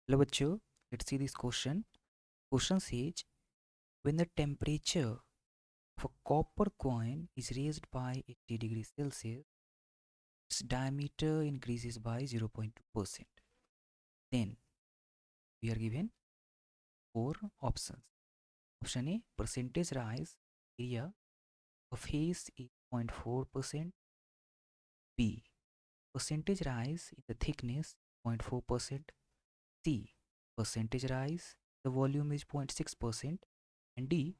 Hello बच्चों, let's see this question. Question says when the temperature of a copper coin is raised by 80 degrees Celsius, its diameter increases by 0.2%. Then we are given four options. Option A, percentage rise area of haze is 0.4%. B, percentage rise in the thickness 0.4%. C, percentage rise the volume is 0.6%. And D,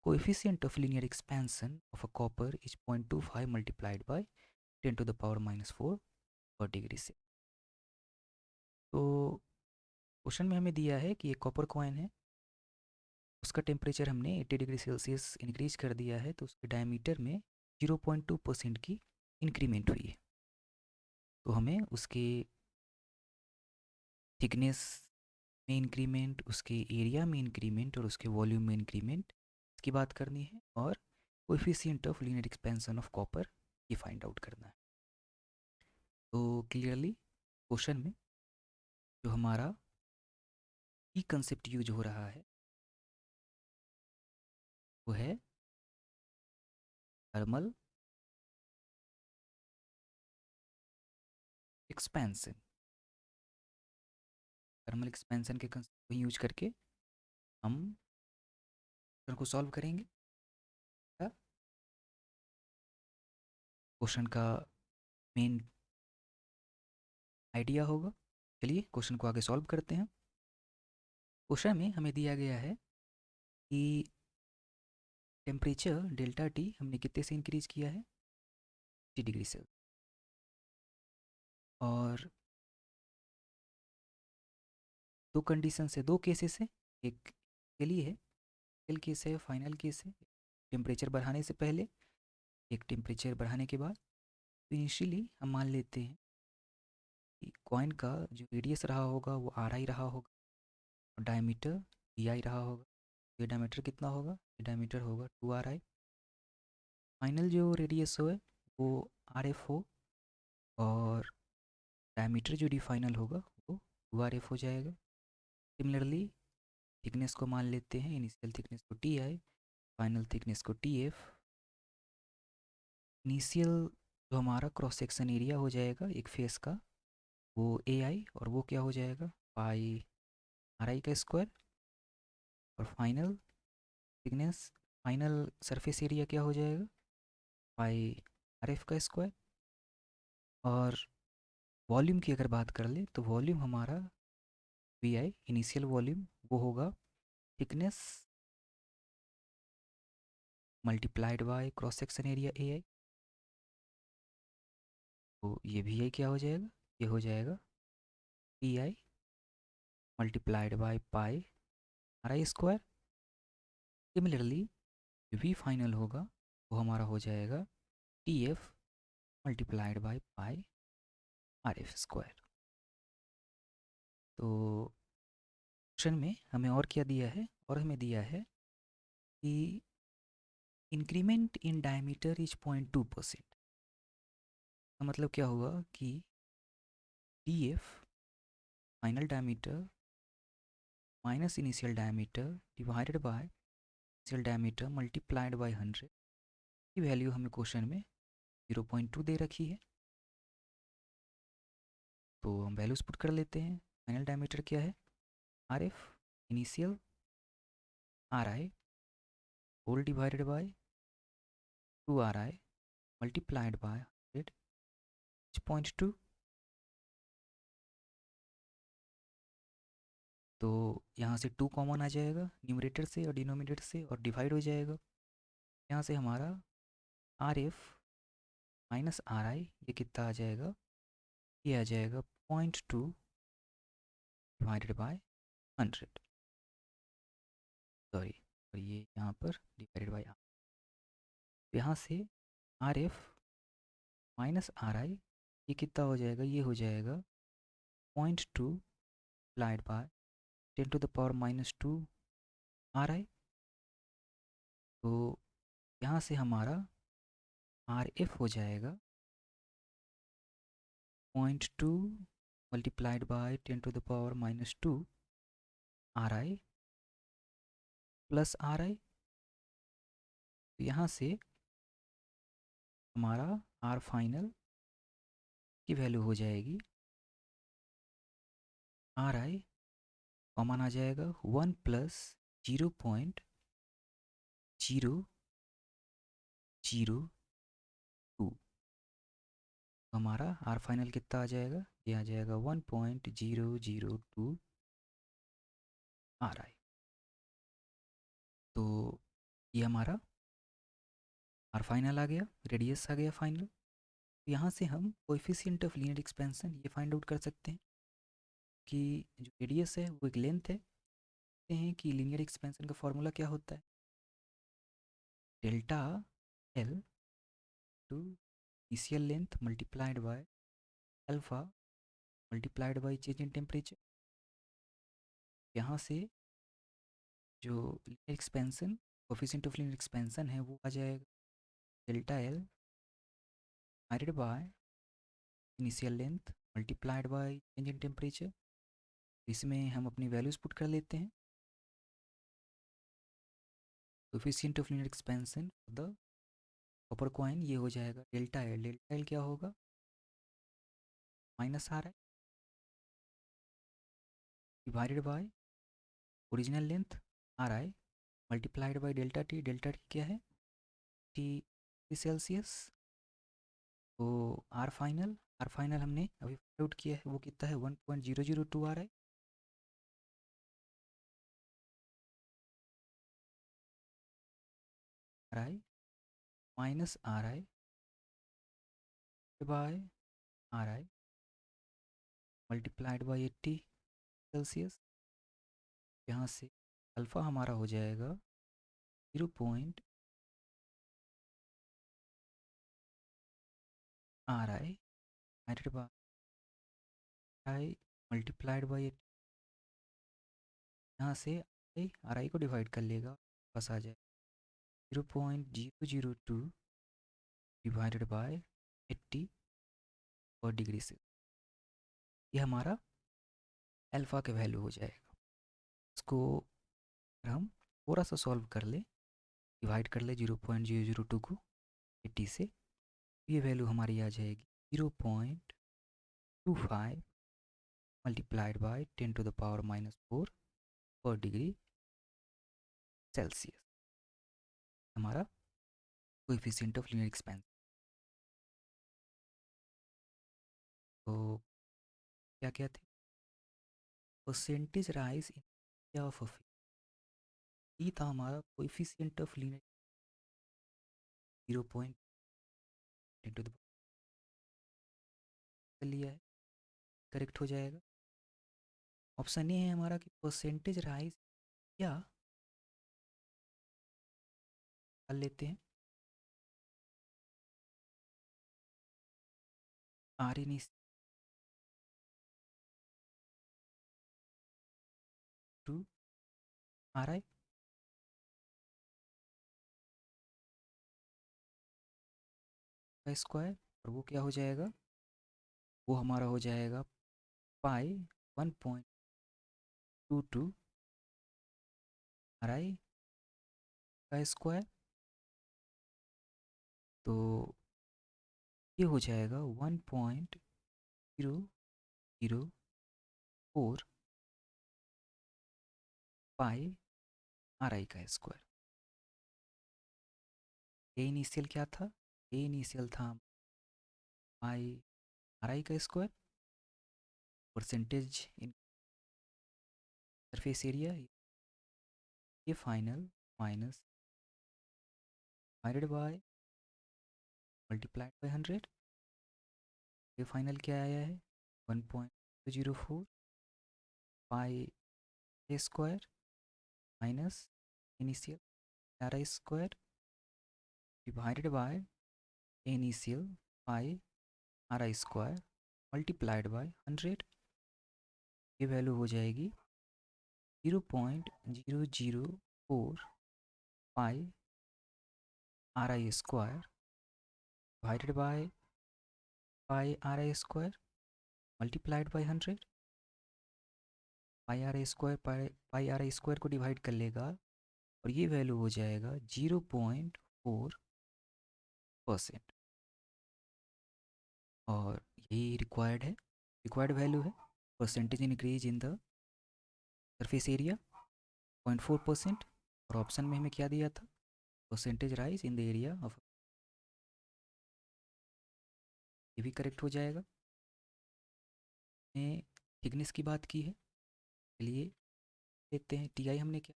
coefficient of linear expansion of a copper is 0.25 multiplied by 10 to the power minus 4 per degree से। तो question में हमें दिया है कि एक copper coin है, उसका टेम्परेचर हमने 80 डिग्री सेल्सियस इंक्रीज कर दिया है, तो उसके डायमीटर में 0.2% की इंक्रीमेंट हुई है। तो हमें उसके थिकनेस में इंक्रीमेंट, उसके एरिया में इंक्रीमेंट और उसके वॉल्यूम में इंक्रीमेंट की बात करनी है, और coefficient of linear expansion of copper ये फाइंड आउट करना है। तो क्लियरली क्वेश्चन में जो हमारा की कंसेप्ट यूज हो रहा है वो है थर्मल एक्सपेंशन। थर्मल एक्सपेंशन के कंसेप्ट को यूज करके हम क्वेश्चन को सॉल्व करेंगे। क्वेश्चन का मेन आइडिया होगा। चलिए क्वेश्चन को आगे सॉल्व करते हैं। क्वेश्चन में हमें दिया गया है कि टेम्परेचर डेल्टा टी हमने कितने से इंक्रीज किया है, 80 डिग्री से। और दो कंडीशन से, दो केसेस है, एक के लिए है इनिशियल केस है, फाइनल केस है। टेम्परेचर बढ़ाने से पहले, एक टेम्परेचर बढ़ाने के बाद। तो इनिशियली हम मान लेते हैं कि कॉइन का जो रेडियस रहा होगा वो आर आई रहा होगा और डायमीटर डी आई रहा होगा। ये डायमीटर कितना होगा, ये डायमीटर होगा 2 RI। फाइनल जो रेडियस हो वो RF हो, और डायमीटर जो डी फाइनल होगा वो 2RF हो जाएगा। सिमिलरली थिकनेस को मान लेते हैं, इनिशियल थिकनेस को TI, फाइनल थिकनेस को TF। इनिशियल जो हमारा क्रॉस सेक्शन एरिया हो जाएगा एक फेस का वो AI, और वो क्या हो जाएगा पाई RI का स्क्वायर। और final thickness, final surface area क्या हो जाएगा पाई RF का स्क्वायर। और वॉल्यूम की अगर बात कर ले तो वॉल्यूम हमारा VI इनिशियल वॉल्यूम वो होगा thickness multiplied by cross section area AI। तो ये VI क्या हो जाएगा, ये हो जाएगा PI multiplied by pi RI square. Similarly V final होगा वो हमारा हो जाएगा TF multiplied by pi RF square. तो क्वेश्चन में हमें और क्या दिया है, और हमें दिया है कि इंक्रीमेंट इन डायमीटर इज 0.2%। का मतलब क्या हुआ कि DF final diameter minus initial diameter divided by initial diameter multiplied by 100 की वैल्यू हमें क्वेश्चन में 0.2 दे रखी है। तो हम वैल्यूज पुट कर लेते हैं। फाइनल डायमीटर क्या है RF, initial RI whole divided by 2RI multiplied by 100 0.2। तो यहाँ से 2 कॉमन आ जाएगा न्यूमरेटर से और डिनोमिनेटर से, और डिवाइड हो जाएगा। यहाँ से हमारा RF माइनस RI ये कितना आ जाएगा, ये आ जाएगा 0.2 डिवाइडेड बाय 100। सॉरी, और ये यहाँ पर डिवाइडेड बाय। यहाँ से RF माइनस RI ये कितना हो जाएगा, ये हो जाएगा 0.2 divide by 10 to the power minus 2 RI। तो यहाँ से हमारा RF हो जाएगा 0.2 multiplied by 10 to the power minus 2 R I plus R I. तो यहाँ से हमारा आर फाइनल की वैल्यू हो जाएगी आर आई कॉमन आ जाएगा 1+0.0002। हमारा आर फाइनल कितना आ जाएगा, ये आ जाएगा 1.002 आर आई। तो ये हमारा आर फाइनल आ गया, रेडियस आ गया फाइनल। तो यहाँ से हम कोएफिशिएंट ऑफ लीनियर एक्सपेंशन ये फाइंड आउट कर सकते हैं कि जो रेडियस है वो एक लेंथ है। देखते हैं कि लीनियर एक्सपेंशन का फॉर्मूला क्या होता है, delta L two initial length multiplied by alpha multiplied by change in temperature. यहाँ से जो linear expansion coefficient of linear expansion है वो आ जाएगा delta L divided by initial length multiplied by change in temperature. इसमें हम अपनी वैल्यूज़ पुट कर लेते हैं। Coefficient of linear expansion for the copper coin ये हो जाएगा डेल्टा एल। डेल्टा एल क्या होगा, minus R I divided bye original length R I multiplied by delta T. Delta T क्या है, टी सेल्सियस। तो आर फाइनल हमने अभी फाइंड आउट किया है, वो कितना है 1.002 R I. Are I minus R I by are I multiplied by 80 Celsius. यहाँ से अल्फ़ा हमारा हो जाएगा 0 point R I divided by I multiplied by. यहाँ से आर आई को डिवाइड कर लेगा, बस आ जाए 0.002 डिवाइडेड बाय 80 पर डिग्री से। ये हमारा अल्फ़ा का वैल्यू हो जाएगा। इसको अगर हम थोड़ा सा सॉल्व कर ले, डिवाइड कर ले 0.002 को 80 से, ये वैल्यू हमारी आ जाएगी 0.25 मल्टीप्लाइड बाय 10⁻⁻⁴ पर डिग्री सेल्सियस। हमारा कोएफिशिएंट ऑफ लीनियर एक्सपेंशन। तो क्या क्या थे, percentage rise in area of a ये था हमारा कोएफिशिएंट ऑफ लीनियर 0.10 लिया है, करेक्ट हो जाएगा। ऑप्शन ए है हमारा कि परसेंटेज राइज या कर लेते हैं आर इन टू आर आई का स्क्वायर, और वो क्या हो जाएगा, वो हमारा हो जाएगा पाई 1.22 आर आई का स्क्वायर। तो ये हो जाएगा 1.004 पाई आर आई का स्क्वायर। ए इनिशियल क्या था, ए इनिशियल था पाई आर आई का square, percentage in surface area, ये final minus divided by multiplied by 100। ये फाइनल क्या आया है 1.004 pi a square minus initial r i square divided by initial pi r i square multiplied by 100। ये value हो जाएगी 0.004 pi r i square divided by pi r i square multiplied by 100। Pi r i square को divide कर लेगा और ये value हो जाएगा 0.4%। और यही रिक्वायर्ड वैल्यू है। Percentage increase in the surface area 0.4%। और ऑप्शन में हमें क्या दिया था? Percentage rise in the area of. ये भी करेक्ट हो जाएगा। ने थिकनेस की बात की है, चलिए देखते हैं टी आई हमने क्या।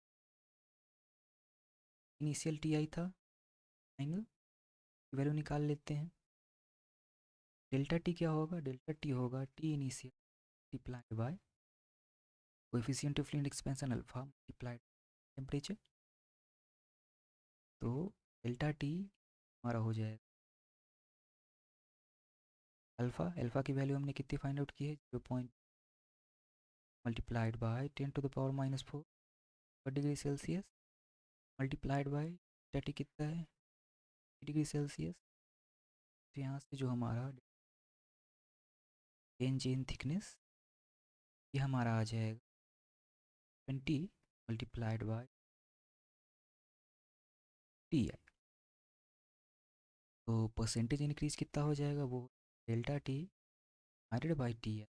इनिशियल टी आई था, फाइनल वैल्यू निकाल लेते हैं। डेल्टा टी क्या होगा? डेल्टा टी होगा T initial multiplied by coefficient of fluid expansion alpha multiplied temperature. तो डेल्टा टी हमारा हो जाएगा अल्फ़ा। अल्फ़ा की वैल्यू हमने कितनी फाइंड आउट की है? 0. Multiplied by 10⁻⁴ degree Celsius multiplied by delta T कितना है? Degree Celsius. तो यहाँ से जो हमारा चेंज इन थिकनेस ये हमारा आ जाएगा 20 मल्टीप्लाइड बाय टी आई। तो परसेंटेज इंक्रीज कितना हो जाएगा? वो delta T divided by T i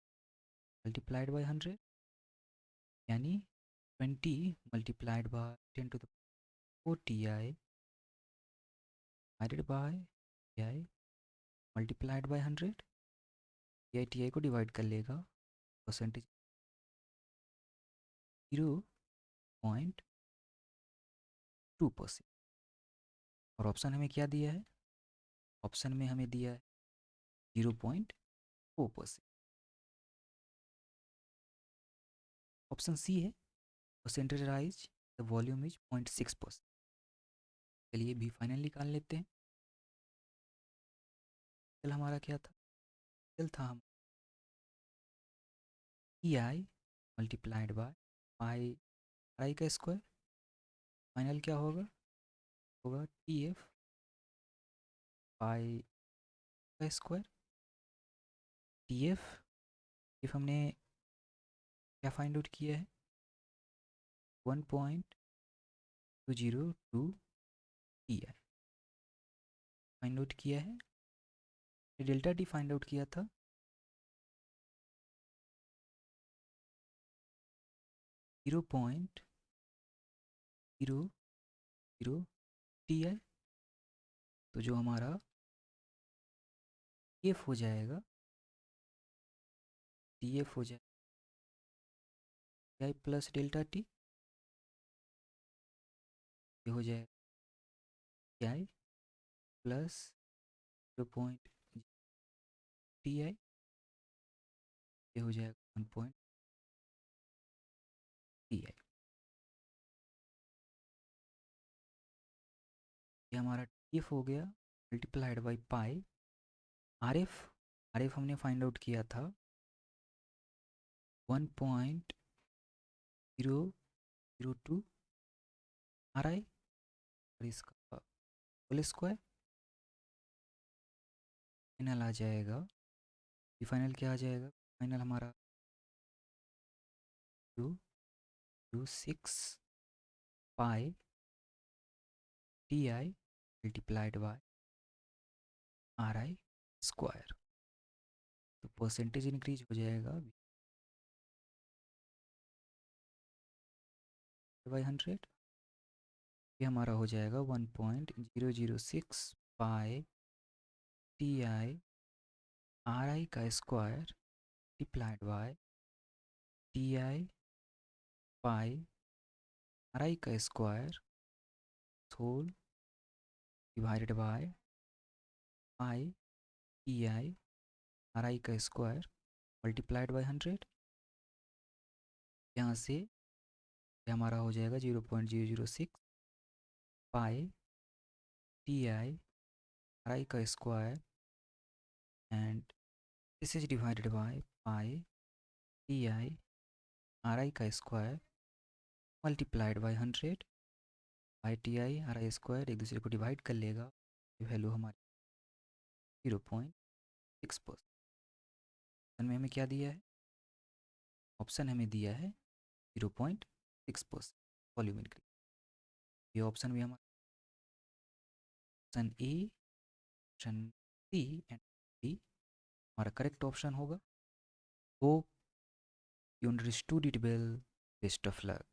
multiplied by 100, यानी 20 multiplied by 10⁻⁴ T I divided bye t i multiplied by 100। T I को डिवाइड कर लेगा, परसेंटेज 0.2%। और ऑप्शन हमें क्या दिया है? ऑप्शन में हमें दिया है 0.4%। ऑप्शन सी है percentage rise the volume is 0.6%। चलिए भी फाइनल निकाल लेते हैं। चल हमारा क्या था? चल था हम ई आई मल्टीप्लाइड बाय आई का स्क्वायर। फाइनल क्या होगा टी एफ बाई का स्क्वायर। टी एफ हमने क्या फाइंड आउट किया है? 1.202 टी आई फाइंड आउट किया है। डेल्टा टी फाइंड आउट किया था 0.00 टी आई। तो जो हमारा एफ हो जाएगा, टी एफ हो जाएगा T I plus delta T. ये हो जाएगा T I plus 0. T I. ये हो जाएगा 1. T I. ये हमारा टी एफ हो गया multiplied by pi R F हमने फाइंड आउट किया था 1.002 आर आई और इसका होल स्क्वायर। फाइनल आ जाएगा, ये फाइनल क्या आ जाएगा? फाइनल हमारा 226 pi t i multiplied by are i square. तो परसेंटेज इंक्रीज हो जाएगा बाई 100। ये हमारा हो जाएगा 1.006 पाई टी आई आर आई का square multiplied by t i pi r आई का square whole divided by pi t i are आई का स्क्वायर मल्टीप्लाइड बाई 100। यहाँ से ये हमारा हो जाएगा 0.006 पाई टी आई आर आई का square and this is divided by pi t i are आई का square multiplied by 100। Pi t i are i square एक दूसरे को डिवाइड कर लेगा, वैल्यू हमारी 0.6%। में हमें क्या दिया है? ऑप्शन हमें दिया है 0.6% वॉल्यूम इंक्रीज। ये ऑप्शन भी हमारा option A, option C and D हमारा करेक्ट ऑप्शन होगा। Hope you understood it well. Best of luck.